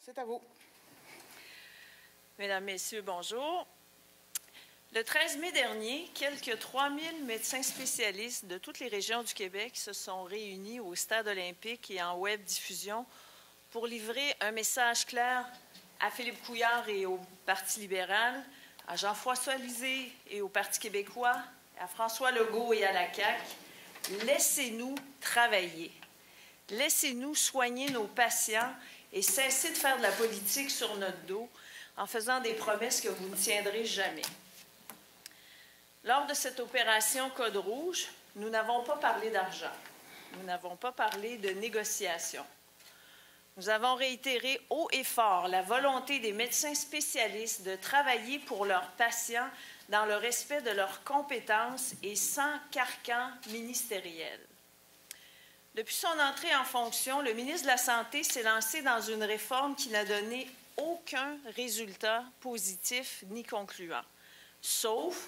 C'est à vous. Mesdames, Messieurs, bonjour. Le 13 mai dernier, quelques 3000 médecins spécialistes de toutes les régions du Québec se sont réunis au Stade olympique et en web diffusion pour livrer un message clair à Philippe Couillard et au Parti libéral, à Jean-François Lisée et au Parti québécois, à François Legault et à la CAQ. Laissez-nous travailler. Laissez-nous soigner nos patients et cesser de faire de la politique sur notre dos en faisant des promesses que vous ne tiendrez jamais. Lors de cette opération Code Rouge, nous n'avons pas parlé d'argent. Nous n'avons pas parlé de négociation. Nous avons réitéré haut et fort la volonté des médecins spécialistes de travailler pour leurs patients dans le respect de leurs compétences et sans carcan ministériel. Depuis son entrée en fonction, le ministre de la Santé s'est lancé dans une réforme qui n'a donné aucun résultat positif ni concluant, sauf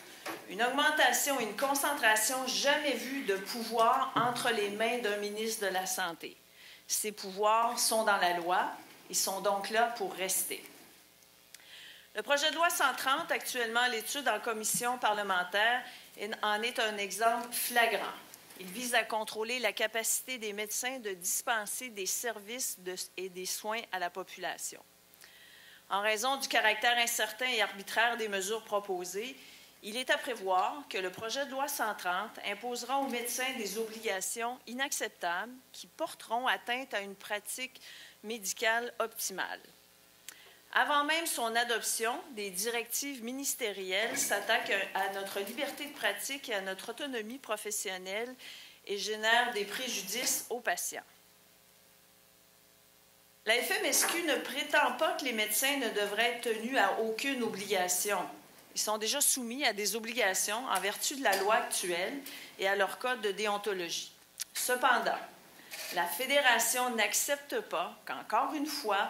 une augmentation et une concentration jamais vue de pouvoir entre les mains d'un ministre de la Santé. Ces pouvoirs sont dans la loi, ils sont donc là pour rester. Le projet de loi 130, actuellement à l'étude en commission parlementaire, en est un exemple flagrant. Il vise à contrôler la capacité des médecins de dispenser des services et des soins à la population. En raison du caractère incertain et arbitraire des mesures proposées, il est à prévoir que le projet de loi 130 imposera aux médecins des obligations inacceptables qui porteront atteinte à une pratique médicale optimale. Avant même son adoption, des directives ministérielles s'attaquent à notre liberté de pratique et à notre autonomie professionnelle et génèrent des préjudices aux patients. La FMSQ ne prétend pas que les médecins ne devraient être tenus à aucune obligation. Ils sont déjà soumis à des obligations en vertu de la loi actuelle et à leur code de déontologie. Cependant, la Fédération n'accepte pas qu'encore une fois,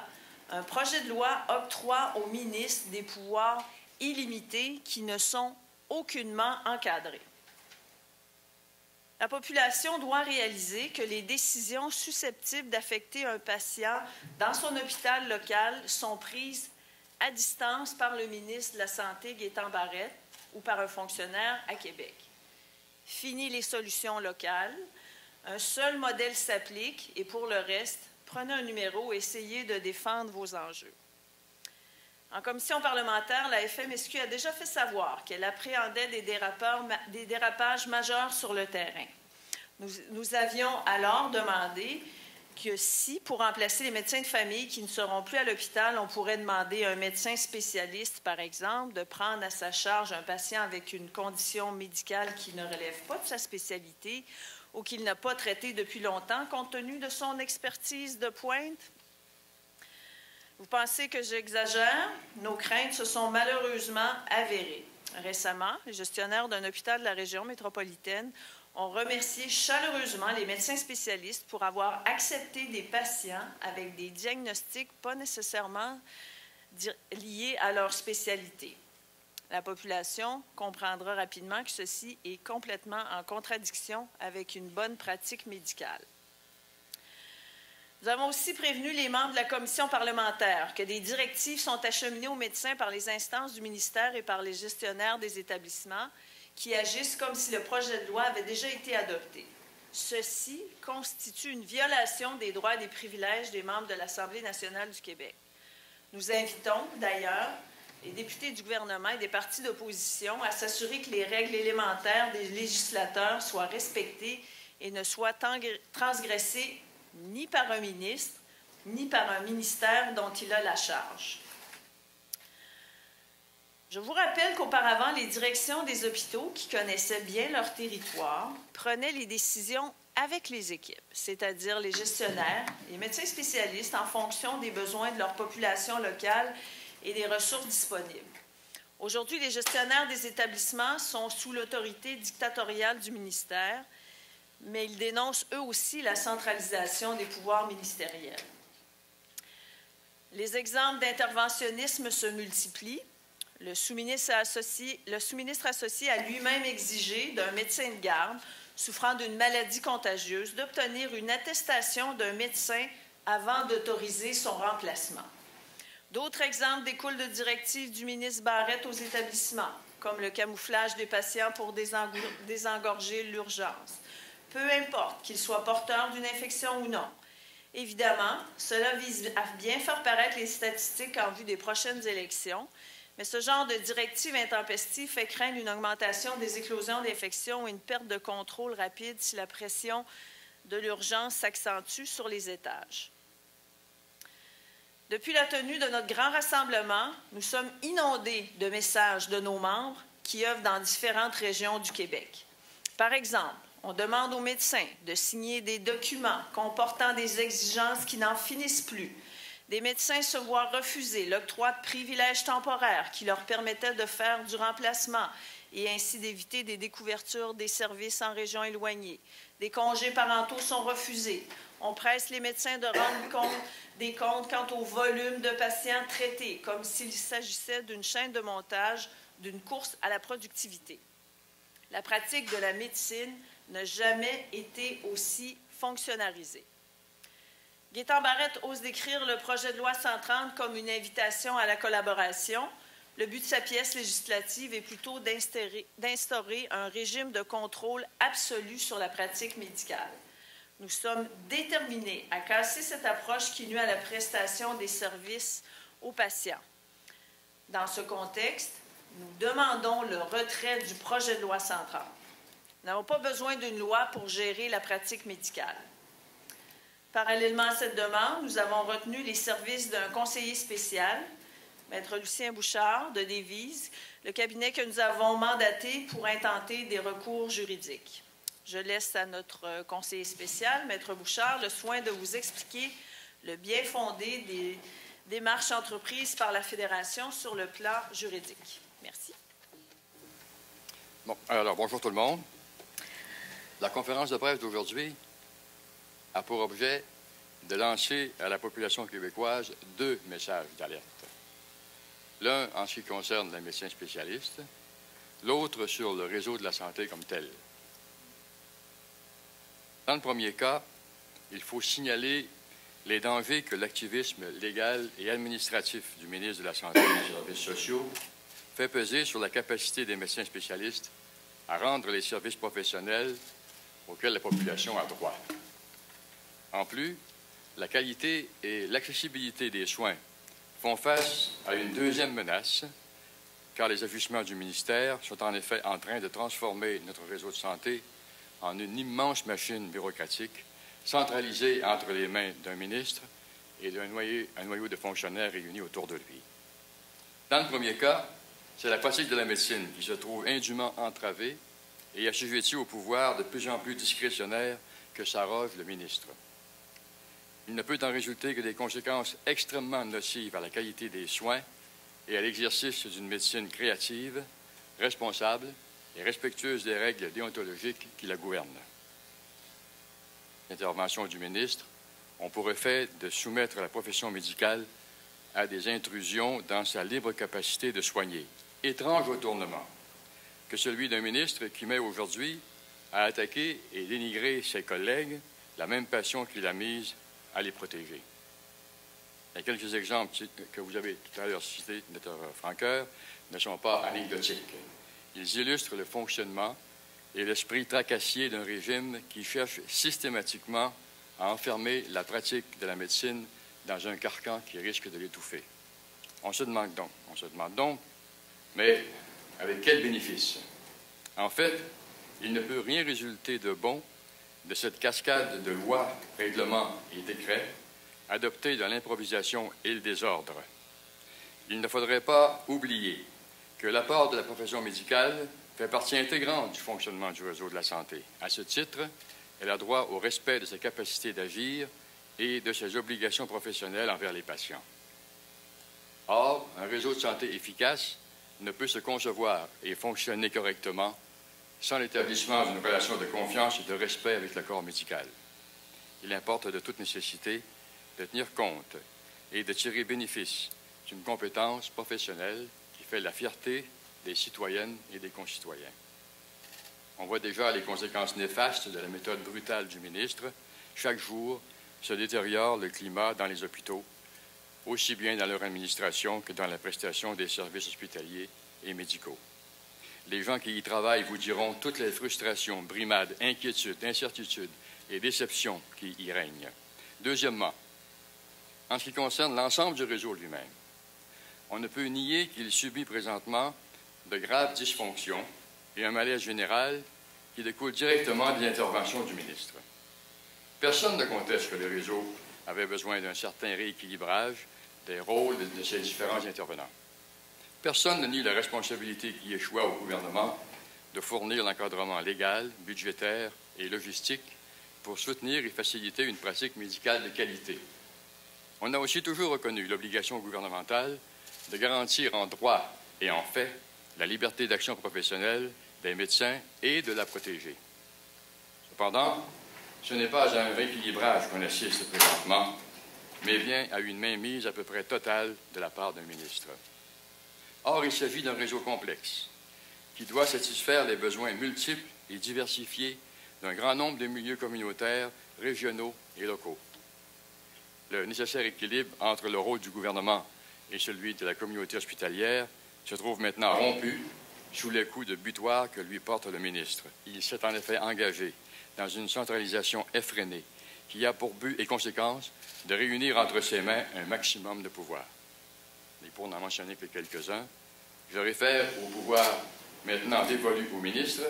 un projet de loi octroie aux ministres des pouvoirs illimités qui ne sont aucunement encadrés. La population doit réaliser que les décisions susceptibles d'affecter un patient dans son hôpital local sont prises à distance par le ministre de la Santé, Gaétan Barrette, ou par un fonctionnaire à Québec. Fini les solutions locales. Un seul modèle s'applique et pour le reste, prenez un numéro et essayez de défendre vos enjeux. En commission parlementaire, la FMSQ a déjà fait savoir qu'elle appréhendait des dérapages majeurs sur le terrain. Nous avions alors demandé que si, pour remplacer les médecins de famille qui ne seront plus à l'hôpital, on pourrait demander à un médecin spécialiste, par exemple, de prendre à sa charge un patient avec une condition médicale qui ne relève pas de sa spécialité ou qu'il n'a pas traité depuis longtemps, compte tenu de son expertise de pointe. Vous pensez que j'exagère? Nos craintes se sont malheureusement avérées. Récemment, les gestionnaires d'un hôpital de la région métropolitaine ont remercié chaleureusement les médecins spécialistes pour avoir accepté des patients avec des diagnostics pas nécessairement liés à leur spécialité. La population comprendra rapidement que ceci est complètement en contradiction avec une bonne pratique médicale. Nous avons aussi prévenu les membres de la commission parlementaire que des directives sont acheminées aux médecins par les instances du ministère et par les gestionnaires des établissements qui agissent comme si le projet de loi avait déjà été adopté. Ceci constitue une violation des droits et des privilèges des membres de l'Assemblée nationale du Québec. Nous invitons d'ailleurs les députés du gouvernement et des partis d'opposition à s'assurer que les règles élémentaires des législateurs soient respectées et ne soient transgressées ni par un ministre, ni par un ministère dont il a la charge. Je vous rappelle qu'auparavant, les directions des hôpitaux, qui connaissaient bien leur territoire, prenaient les décisions avec les équipes, c'est-à-dire les gestionnaires, les médecins spécialistes en fonction des besoins de leur population locale et des ressources disponibles. Aujourd'hui, les gestionnaires des établissements sont sous l'autorité dictatoriale du ministère, mais ils dénoncent eux aussi la centralisation des pouvoirs ministériels. Les exemples d'interventionnisme se multiplient. Le sous-ministre associé a lui-même exigé d'un médecin de garde souffrant d'une maladie contagieuse d'obtenir une attestation d'un médecin avant d'autoriser son remplacement. D'autres exemples découlent de directives du ministre Barrette aux établissements, comme le camouflage des patients pour désengorger l'urgence. Peu importe qu'ils soient porteurs d'une infection ou non. Évidemment, cela vise à bien faire paraître les statistiques en vue des prochaines élections, mais ce genre de directive intempestive fait craindre une augmentation des éclosions d'infections et une perte de contrôle rapide si la pression de l'urgence s'accentue sur les étages. Depuis la tenue de notre grand rassemblement, nous sommes inondés de messages de nos membres qui œuvrent dans différentes régions du Québec. Par exemple, on demande aux médecins de signer des documents comportant des exigences qui n'en finissent plus. Des médecins se voient refuser l'octroi de privilèges temporaires qui leur permettaient de faire du remplacement et ainsi d'éviter des découvertures des services en régions éloignées. Des congés parentaux sont refusés. On presse les médecins de rendre des comptes quant au volume de patients traités, comme s'il s'agissait d'une chaîne de montage, d'une course à la productivité. La pratique de la médecine n'a jamais été aussi fonctionnalisée. Gaétan Barrette ose décrire le projet de loi 130 comme une invitation à la collaboration. Le but de sa pièce législative est plutôt d'instaurer un régime de contrôle absolu sur la pratique médicale. Nous sommes déterminés à casser cette approche qui nuit à la prestation des services aux patients. Dans ce contexte, nous demandons le retrait du projet de loi 130. Nous n'avons pas besoin d'une loi pour gérer la pratique médicale. Parallèlement à cette demande, nous avons retenu les services d'un conseiller spécial, Maître Lucien Bouchard de Lévis, le cabinet que nous avons mandaté pour intenter des recours juridiques. Je laisse à notre conseiller spécial, Maître Bouchard, le soin de vous expliquer le bien fondé des démarches entreprises par la Fédération sur le plan juridique. Merci. Bon, alors bonjour tout le monde. La conférence de presse d'aujourd'hui a pour objet de lancer à la population québécoise 2 messages d'alerte. L'un en ce qui concerne les médecins spécialistes, l'autre sur le réseau de la santé comme tel. Dans le premier cas, il faut signaler les dangers que l'activisme légal et administratif du ministre de la Santé et des Services sociaux fait peser sur la capacité des médecins spécialistes à rendre les services professionnels auxquels la population a droit. En plus, la qualité et l'accessibilité des soins font face à une deuxième menace, car les agissements du ministère sont en effet en train de transformer notre réseau de santé en une immense machine bureaucratique centralisée entre les mains d'un ministre et d'un noyau de fonctionnaires réunis autour de lui. Dans le premier cas, c'est la pratique de la médecine qui se trouve indûment entravée et assujettie au pouvoir de plus en plus discrétionnaire que s'arroge le ministre. Il ne peut en résulter que des conséquences extrêmement nocives à la qualité des soins et à l'exercice d'une médecine créative, responsable et respectueuse des règles déontologiques qui la gouvernent. L'intervention du ministre ont pour effet de soumettre la profession médicale à des intrusions dans sa libre capacité de soigner. Étrange retournement que celui d'un ministre qui met aujourd'hui à attaquer et dénigrer ses collègues la même passion qu'il a mise à les protéger. Les quelques exemples que vous avez tout à l'heure cités, Dr. Franqueur, ne sont pas anecdotiques. Ils illustrent le fonctionnement et l'esprit tracassier d'un régime qui cherche systématiquement à enfermer la pratique de la médecine dans un carcan qui risque de l'étouffer. On se demande donc, mais avec quel bénéfice? En fait, il ne peut rien résulter de bon de cette cascade de lois, règlements et décrets adoptés dans l'improvisation et le désordre. Il ne faudrait pas oublier que l'apport de la profession médicale fait partie intégrante du fonctionnement du réseau de la santé. À ce titre, elle a droit au respect de sa capacité d'agir et de ses obligations professionnelles envers les patients. Or, un réseau de santé efficace ne peut se concevoir et fonctionner correctement sans l'établissement d'une relation de confiance et de respect avec le corps médical. Il importe de toute nécessité de tenir compte et de tirer bénéfice d'une compétence professionnelle qui fait la fierté des citoyennes et des concitoyens. On voit déjà les conséquences néfastes de la méthode brutale du ministre. Chaque jour se détériore le climat dans les hôpitaux, aussi bien dans leur administration que dans la prestation des services hospitaliers et médicaux. Les gens qui y travaillent vous diront toutes les frustrations, brimades, inquiétudes, incertitudes et déceptions qui y règnent. Deuxièmement, en ce qui concerne l'ensemble du réseau lui-même, on ne peut nier qu'il subit présentement de graves dysfonctions et un malaise général qui découle directement des interventions du ministre. Personne ne conteste que le réseau avait besoin d'un certain rééquilibrage des rôles de ses différents intervenants. Personne ne nie la responsabilité qui échoua au gouvernement de fournir l'encadrement légal, budgétaire et logistique pour soutenir et faciliter une pratique médicale de qualité. On a aussi toujours reconnu l'obligation gouvernementale de garantir en droit et en fait la liberté d'action professionnelle des médecins et de la protéger. Cependant, ce n'est pas à un rééquilibrage qu'on assiste présentement, mais bien à une mainmise à peu près totale de la part d'un ministre. Or, il s'agit d'un réseau complexe qui doit satisfaire les besoins multiples et diversifiés d'un grand nombre de milieux communautaires, régionaux et locaux. Le nécessaire équilibre entre le rôle du gouvernement et celui de la communauté hospitalière se trouve maintenant rompu sous les coups de butoir que lui porte le ministre. Il s'est en effet engagé dans une centralisation effrénée qui a pour but et conséquence de réunir entre ses mains un maximum de pouvoir. Et pour n'en mentionner que quelques-uns, je réfère au pouvoir maintenant dévolu au ministre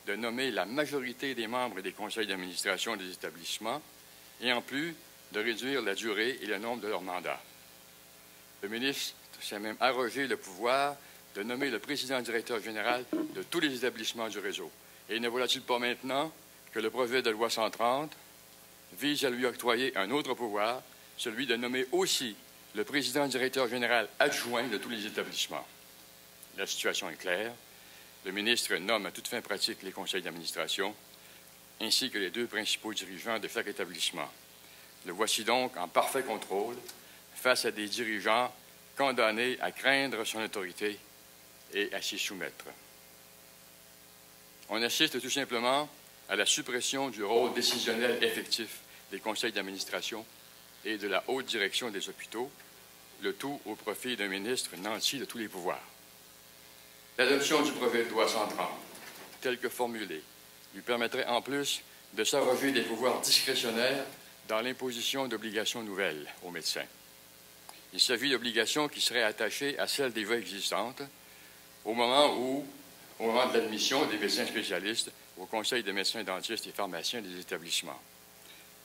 de nommer la majorité des membres des conseils d'administration des établissements et en plus de réduire la durée et le nombre de leurs mandats. Le ministre s'est même arrogé le pouvoir de nommer le président-directeur général de tous les établissements du réseau. Et ne voilà-t-il pas maintenant que le projet de loi 130 vise à lui octroyer un autre pouvoir, celui de nommer aussi le président-directeur général adjoint de tous les établissements. La situation est claire. Le ministre nomme à toute fin pratique les conseils d'administration, ainsi que les deux principaux dirigeants de chaque établissement. Le voici donc en parfait contrôle face à des dirigeants condamnés à craindre son autorité et à s'y soumettre. On assiste tout simplement à la suppression du rôle décisionnel effectif des conseils d'administration et de la haute direction des hôpitaux, le tout au profit d'un ministre nanti de tous les pouvoirs. L'adoption du projet de loi 130, tel que formulé, lui permettrait en plus de s'arroger des pouvoirs discrétionnaires dans l'imposition d'obligations nouvelles aux médecins. Il s'agit d'obligations qui seraient attachées à celles déjà existantes au moment de l'admission des médecins spécialistes au Conseil des médecins dentistes et pharmaciens des établissements.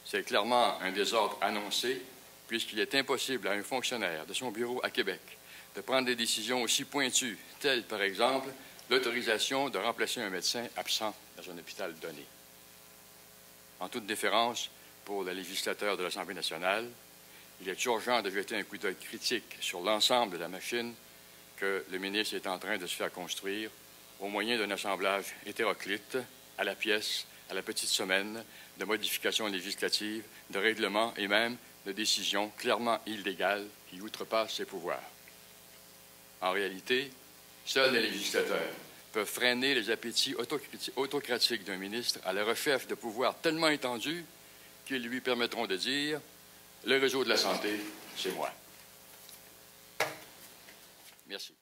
C'est clairement un désordre annoncé, puisqu'il est impossible à un fonctionnaire de son bureau à Québec de prendre des décisions aussi pointues, telles, par exemple, l'autorisation de remplacer un médecin absent dans un hôpital donné. En toute déférence pour le législateur de l'Assemblée nationale, il est urgent de jeter un coup d'œil critique sur l'ensemble de la machine que le ministre est en train de se faire construire au moyen d'un assemblage hétéroclite, à la pièce, à la petite semaine, de modifications législatives, de règlements et même de décisions clairement illégales qui outrepassent ses pouvoirs. En réalité, seuls les législateurs peuvent freiner les appétits autocratiques d'un ministre à la recherche de pouvoirs tellement étendus qu'ils lui permettront de dire « Le réseau de la santé, c'est moi ». Merci.